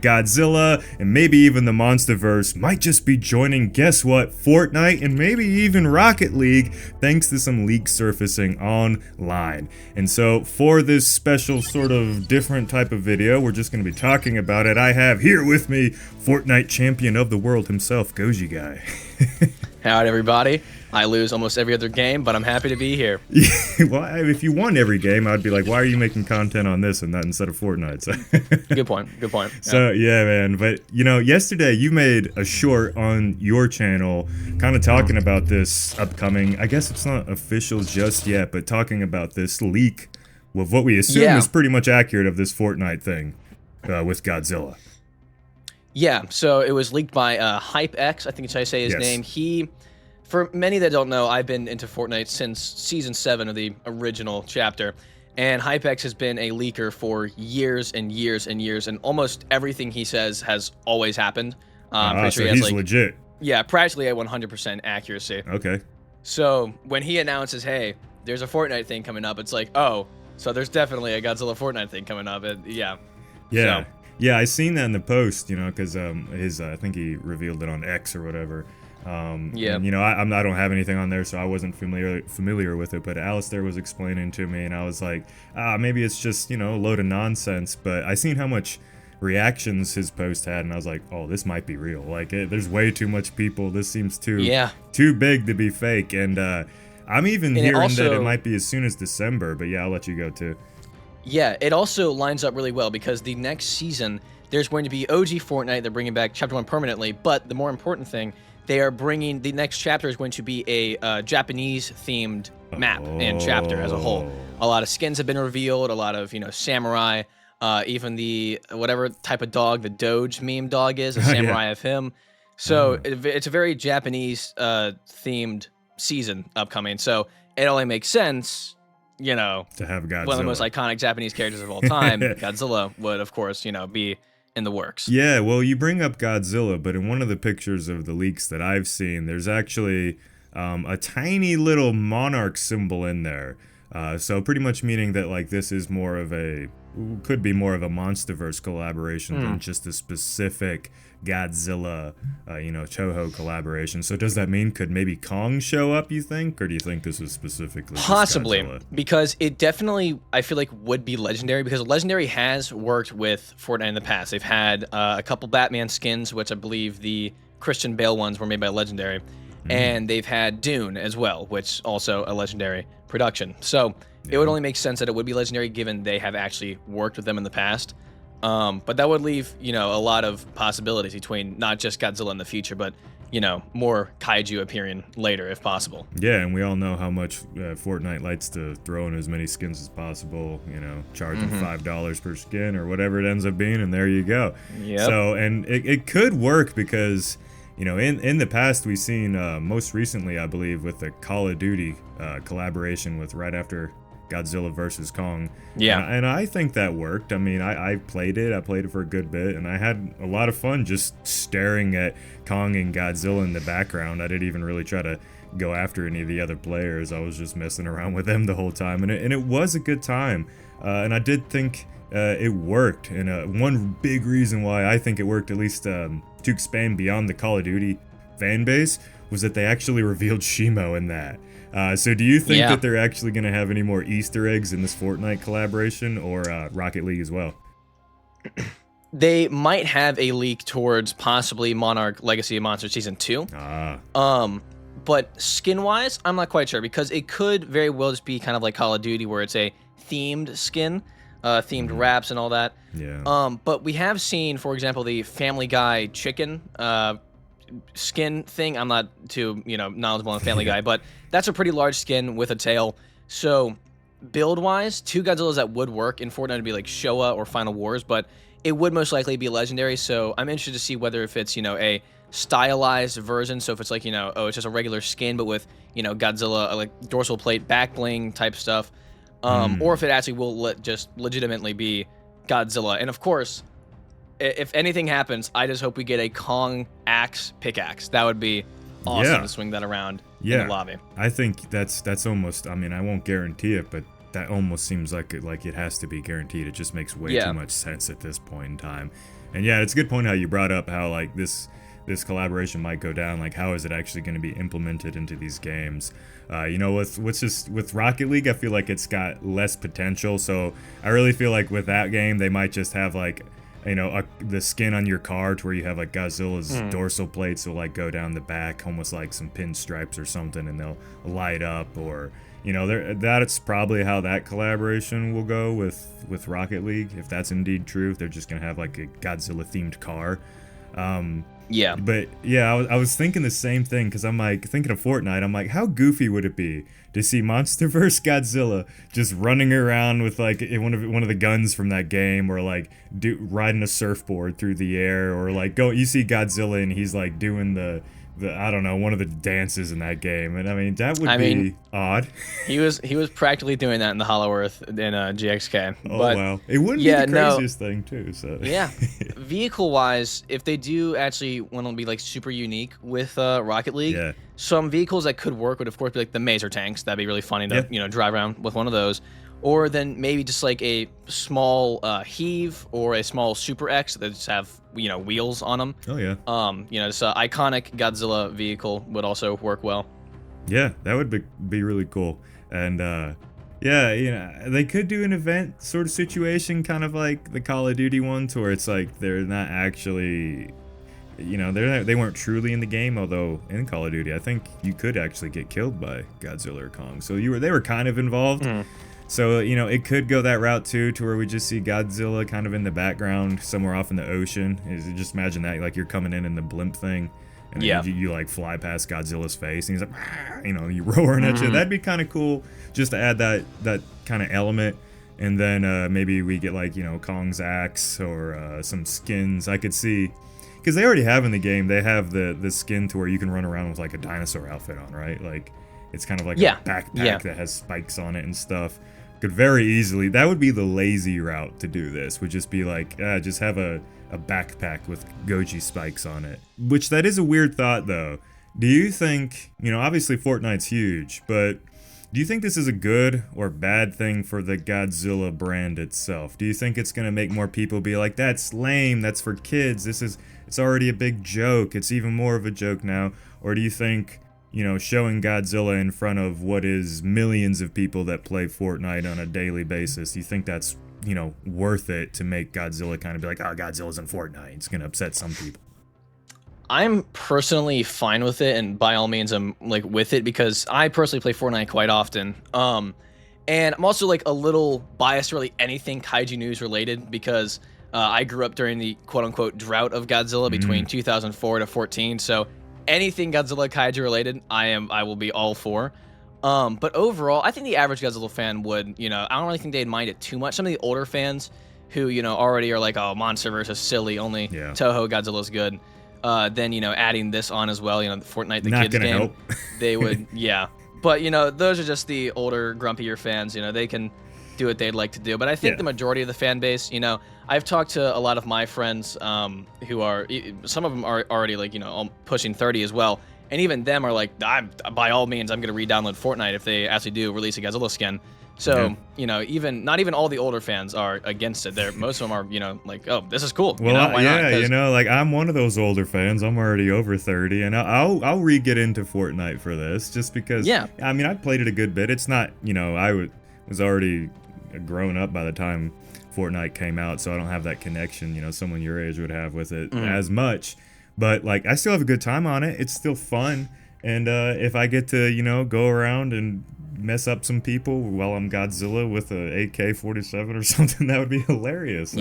Godzilla, and maybe even the MonsterVerse might just be joining, guess what, Fortnite, and maybe even Rocket League, thanks to some leaks surfacing online. And so, for this special sort of different type of video, we're just going to be talking about it. I have here with me Fortnite champion of the world himself, GojiGuy. Howdy, everybody. I lose almost every other game, but I'm happy to be here. Well, if you won every game, I'd be like, why are you making content on this and that instead of Fortnite? So Good point. Good point. So, yeah, man. But, you know, yesterday you made a short on your channel kind of talking about this upcoming, I guess it's not official just yet, but talking about this leak with what we assume is pretty much accurate of this Fortnite thing with Godzilla. Yeah, so it was leaked by HypeX, I think it's how you say his name. For many that don't know, I've been into Fortnite since Season 7 of the original chapter, and HypeX has been a leaker for years and years and years, and almost everything he says has always happened. So he's legit. Yeah, practically at 100% accuracy. Okay. So when he announces, hey, there's a Fortnite thing coming up, it's like, oh, so there's definitely a Godzilla Fortnite thing coming up, and Yeah. So. Yeah, I seen that in the post, you know, because I think he revealed it on X or whatever. And, you know, I don't have anything on there, so I wasn't familiar with it. But Alistair was explaining to me, and I was like, maybe it's just, you know, a load of nonsense. But I seen how much reactions his post had, and I was like, oh, this might be real. Like, there's way too much people. This seems too big to be fake. And I'm even hearing that it might be as soon as December. But yeah, I'll let you go too. Yeah, it also lines up really well because the next season, there's going to be OG Fortnite. They're bringing back Chapter 1 permanently, but the more important thing, they are bringing, the next chapter is going to be a Japanese-themed map and chapter as a whole. A lot of skins have been revealed, a lot of, you know, samurai, even the, whatever type of dog, the Doge meme dog is, a samurai of him. So it's a very Japanese-themed season upcoming, so it only makes sense, you know, to have Godzilla. One of the most iconic Japanese characters of all time, Godzilla, would, of course, you know, be in the works. Yeah, well, you bring up Godzilla, but in one of the pictures of the leaks that I've seen, there's actually a tiny little monarch symbol in there. So pretty much meaning that, like, this is more of could be more of a MonsterVerse collaboration than just a specific Godzilla, you know, Toho collaboration. So does that mean could maybe Kong show up, you think? Or do you think this is specifically possibly Godzilla? Because it definitely, I feel like, would be Legendary, because Legendary has worked with Fortnite in the past. They've had a couple Batman skins, which I believe the Christian Bale ones were made by Legendary. And they've had Dune as well, which also a Legendary production. So it would only make sense that it would be Legendary given they have actually worked with them in the past. But that would leave, you know, a lot of possibilities between not just Godzilla in the future, but, you know, more kaiju appearing later if possible. Yeah, and we all know how much Fortnite likes to throw in as many skins as possible, you know, charging $5 per skin or whatever it ends up being, and there you go. Yep. So, and it could work because, you know, in the past we've seen, most recently, I believe, with the Call of Duty collaboration with right after Godzilla versus Kong. Yeah. And I think that worked. I mean, I played it for a good bit, and I had a lot of fun just staring at Kong and Godzilla in the background. I didn't even really try to go after any of the other players. I was just messing around with them the whole time, and it was a good time. And I did think it worked. And one big reason why I think it worked, at least to expand beyond the Call of Duty fan base, was that they actually revealed Shimo in that. So do you think that they're actually going to have any more Easter eggs in this Fortnite collaboration, or Rocket League as well? They might have a leak towards possibly Monarch Legacy of Monsters Season 2. But skin-wise, I'm not quite sure, because it could very well just be kind of like Call of Duty, where it's a themed skin, themed wraps and all that. Yeah. But we have seen, for example, the Family Guy chicken skin thing. I'm not too, you know, knowledgeable on Family Guy, but that's a pretty large skin with a tail. So build-wise, two Godzillas that would work in Fortnite would be like Showa or Final Wars, but it would most likely be Legendary. So I'm interested to see whether if it's, you know, a stylized version. So if it's like, you know, oh, it's just a regular skin, but with, you know, Godzilla, like dorsal plate, back bling type stuff. Or if it actually will just legitimately be Godzilla. And of course, if anything happens, I just hope we get a Kong axe pickaxe. That would be awesome to swing that around in the lobby. I think that's almost, I mean, I won't guarantee it, but that almost seems like it has to be guaranteed. It just makes way too much sense at this point in time. And yeah, it's a good point how you brought up how like this collaboration might go down. Like, how is it actually going to be implemented into these games? With Rocket League, I feel like it's got less potential. So I really feel like with that game, they might just have like, the skin on your car to where you have like Godzilla's dorsal plates will like go down the back, almost like some pinstripes or something, and they'll light up. Or that's probably how that collaboration will go with Rocket League, if that's indeed true. If they're just gonna have like a Godzilla themed car. Yeah. But yeah, I was thinking the same thing, because I'm like thinking of Fortnite. I'm like, how goofy would it be to see MonsterVerse Godzilla just running around with like one of the guns from that game, or like riding a surfboard through the air, or like you see Godzilla and he's like doing the I don't know, one of the dances in that game. And I mean, that would be odd. He was practically doing that in the Hollow Earth in GXK. Oh, but, wow. It wouldn't be the craziest thing too, so. Yeah. Vehicle-wise, if they do actually want to be like super unique with Rocket League, some vehicles that could work would of course be like the Maser tanks. That'd be really funny to drive around with one of those. Or then maybe just like a small heave or a small Super X that just have wheels on them. Oh yeah. Just an iconic Godzilla vehicle would also work well. Yeah, that would be really cool. And they could do an event sort of situation, kind of like the Call of Duty ones, where it's like they're not actually, they weren't truly in the game. Although in Call of Duty, I think you could actually get killed by Godzilla or Kong, so they were kind of involved. So, it could go that route too, to where we just see Godzilla kind of in the background somewhere off in the ocean. Just imagine that, like you're coming in the blimp thing, and then you like fly past Godzilla's face, and he's like, you roaring at you. That'd be kind of cool, just to add that kind of element. And then maybe we get like, Kong's axe or some skins. I could see, because they already have in the game, they have the skin to where you can run around with like a dinosaur outfit on, right? Like it's kind of like a backpack that has spikes on it and stuff. Could very easily, that would be the lazy route to do this, would just be like, just have a backpack with Goji spikes on it. Which, that is a weird thought though. Do you think, obviously Fortnite's huge, but do you think this is a good or bad thing for the Godzilla brand itself? Do you think it's gonna make more people be like, that's lame, that's for kids, it's already a big joke, it's even more of a joke now? Or do you think, showing Godzilla in front of what is millions of people that play Fortnite on a daily basis, do you think that's, worth it to make Godzilla kind of be like, oh, Godzilla's in Fortnite, it's gonna upset some people? I'm personally fine with it, and by all means I'm like with it, because I personally play Fortnite quite often. And I'm also like a little biased to really anything kaiju news related, because I grew up during the quote-unquote drought of Godzilla between 2004 to 14, so anything Godzilla kaiju related, I will be all for. But overall, I think the average Godzilla fan would, I don't really think they'd mind it too much. Some of the older fans who, already are like, oh, MonsterVerse is silly, only Toho Godzilla's good. Then, adding this on as well, Fortnite, the kids game, help. they would, But, those are just the older, grumpier fans, they can do what they'd like to do. But I think the majority of the fan base, I've talked to a lot of my friends who are, some of them are already like, pushing 30 as well. And even them are like, by all means, I'm going to re-download Fortnite if they actually do release a Godzilla skin. So, even not even all the older fans are against it. Most of them are, like, oh, this is cool. Well, why not? Like I'm one of those older fans. I'm already over 30, and I'll re-get into Fortnite for this, just because. Yeah. I mean, I've played it a good bit. It's not, I was already grown up by the time Fortnite came out, so I don't have that connection, someone your age would have with it as much. But like, I still have a good time on it. It's still fun, and if I get to, go around and mess up some people while I'm Godzilla with a AK-47 or something, that would be hilarious.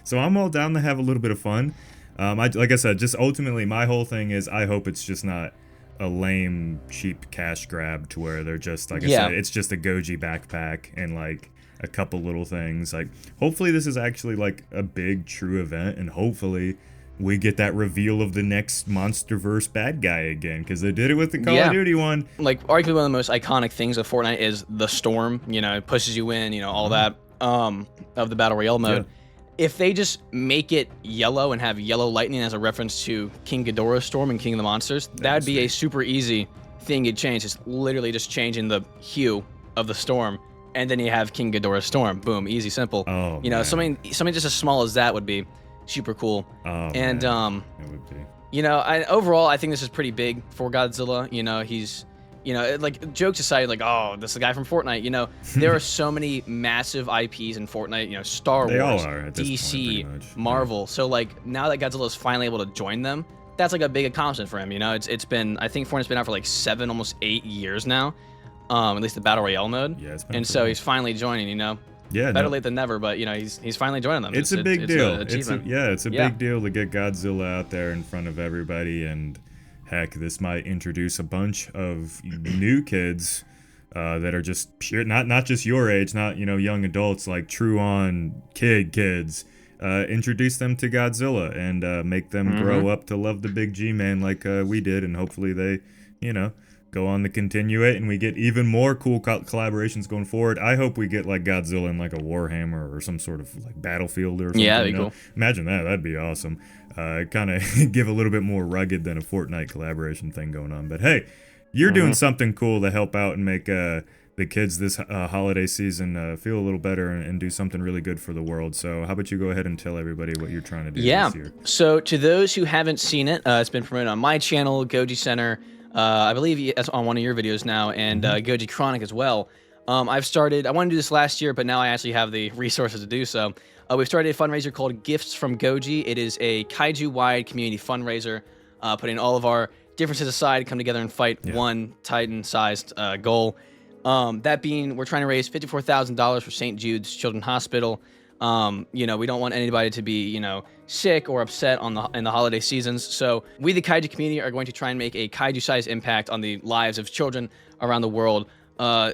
So I'm all down to have a little bit of fun. Like I said, just ultimately my whole thing is I hope it's just not a lame, cheap cash grab to where they're just, like I said, it's just a Goji backpack and like a couple little things. Like, hopefully this is actually like a big true event, and hopefully we get that reveal of the next MonsterVerse bad guy again, because they did it with the Call of Duty one. Like, arguably one of the most iconic things of Fortnite is the storm, it pushes you in, all that of the Battle Royale mode. If they just make it yellow and have yellow lightning as a reference to King Ghidorah's storm and King of the Monsters, that'd be a super easy thing you'd change. It's literally just changing the hue of the storm, and then you have King Ghidorah's storm. Boom, easy, simple. Oh, something just as small as that would be super cool. Oh, And man. It would be. you know, overall I think this is pretty big for Godzilla. You know, he's, you know, like jokes aside, like, oh, this is the guy from Fortnite. You know, there are so many massive IPs in Fortnite. You know, Star They Wars, all are at this point, DC, pretty much. Marvel. So like now that Godzilla's finally able to join them, that's like a big accomplishment for him. You know, it's been, I think Fortnite's been out for like 7, almost 8 years now. At least the battle royale mode. Yeah, it's been and pretty so long. he's finally joining. You know. Yeah, Better no, late than never, but you know he's finally joining them. it's a big deal. An achievement. It's a big deal to get Godzilla out there in front of everybody, and heck, this might introduce a bunch of new kids that are just pure, not just your age, not, you know, young adults, like true on kids. Introduce them to Godzilla and make them grow up to love the big G-Man like we did, and hopefully they, you know, go on to continue it, and we get even more cool collaborations going forward. I hope we get like Godzilla in like a Warhammer or some sort of like Battlefield or something. Yeah, that'd be cool. Imagine that. That'd be awesome. Kind of give a little bit more rugged than a Fortnite collaboration thing going on. But hey, you're doing something cool to help out and make the kids this holiday season feel a little better and do something really good for the world. So how about you go ahead and tell everybody what you're trying to do this year? So to those who haven't seen it, it's been promoted on my channel, Goji Center. I believe it's on one of your videos now, and Goji Chronic as well. I wanted to do this last year, but now I actually have the resources to do so. We've started a fundraiser called Gifts from Goji. It is a kaiju-wide community fundraiser, putting all of our differences aside, come together and fight one Titan-sized goal. That being, we're trying to raise $54,000 for St. Jude's Children's Hospital. You know, we don't want anybody to be, you know, sick or upset in the holiday seasons. So we, the kaiju community, are going to try and make a kaiju-sized impact on the lives of children around the world.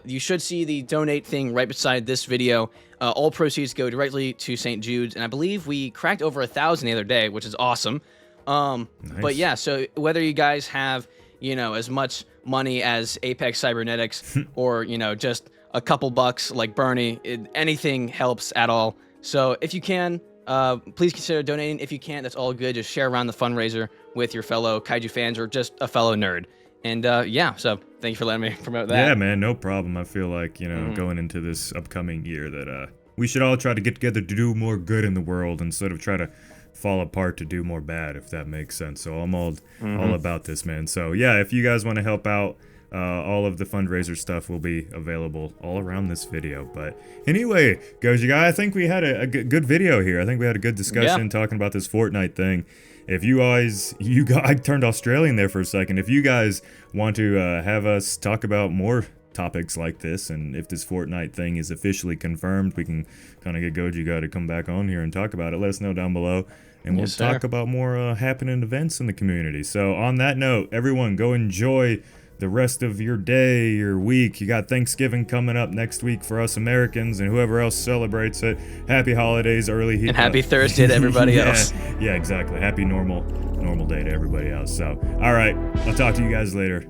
You should see the donate thing right beside this video. All proceeds go directly to St. Jude's, and I believe we cracked over 1,000 the other day, which is awesome. Nice. But yeah, so whether you guys have, you know, as much money as Apex Cybernetics or, you know, just a couple bucks like Bernie, anything helps at all. So if you can, please consider donating. If you can't, that's all good. Just share around the fundraiser with your fellow kaiju fans or just a fellow nerd. And yeah, so thank you for letting me promote that. Yeah, man, no problem. I feel like, you know, going into this upcoming year that we should all try to get together to do more good in the world instead of try to fall apart to do more bad, if that makes sense. So I'm all about this, man. So yeah, if you guys want to help out, all of the fundraiser stuff will be available all around this video. But anyway, GojiGuy, I think we had a good video here. I think we had a good discussion talking about this Fortnite thing. If you guys, I turned Australian there for a second. If you guys want to have us talk about more topics like this, and if this Fortnite thing is officially confirmed, we can kind of get GojiGuy to come back on here and talk about it. Let us know down below, and we'll talk about more happening events in the community. So on that note, everyone, go enjoy the rest of your day, your week. You got Thanksgiving coming up next week for us Americans, and whoever else celebrates it. Happy holidays, and happy Thursday to everybody else. Yeah, exactly. Happy normal day to everybody else. So, all right, I'll talk to you guys later.